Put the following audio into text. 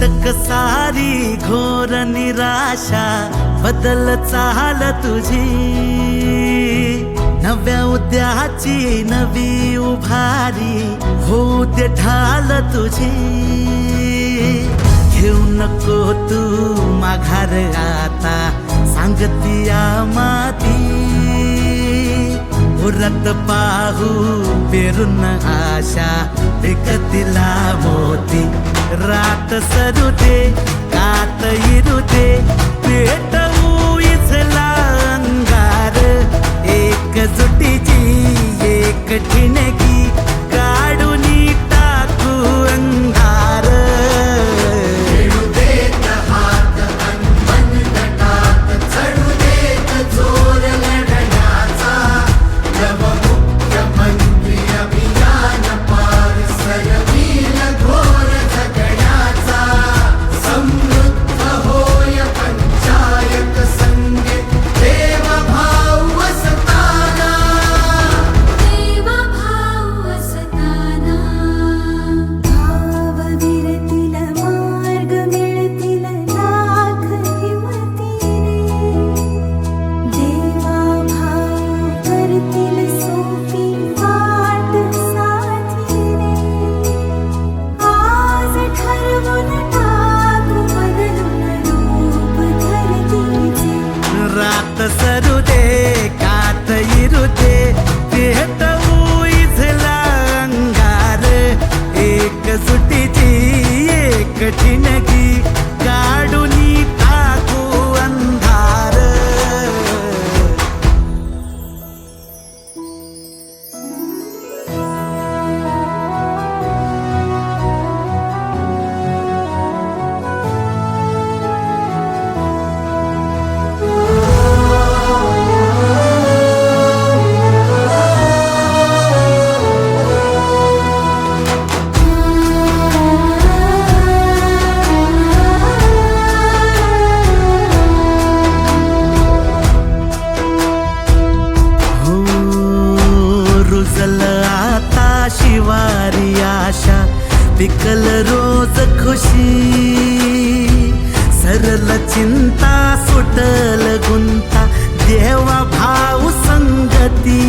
अटक सारी घोर निराशा बदल चाल तुझी, नव्या उद्याची नवी उभारी होऊ दे ढाल तुझी। घेऊ नको तू माघार आता सांगतिया माती, उरत पाहू पेरून आशा विकतिला मोती। रात सरू दे कात इरू दे पेटवू इथला अंगार, एकजुटीची एक ठिणगी काढून टाकू अंधार। खेळू देत हात अनबंद टाक, चढू देत जोर लढण्याचा। नवमुख्यमंत्री अभियान पार सरवील घोर झगड्याचा। समृद्ध होय पंचायत संगीत देवभाव असताना, देवभाव असताना। भावविरतील मार्ग मिळतील लाख हिमतीने, देवाभाव करतील सोपी वाट साथीने। आज ठरवून टाकू बदलून रूप धरतीचे, रात सरू दे कात इरू दे पेटवू इथला अंगार, एकजुटीची एक ठिणगी काढून टाकू अंधार। हो रुजल आता शिवारी आशा, पिकल रोज खुशी। सरल चिंता सुटल गुंता देवा भाऊ संगती।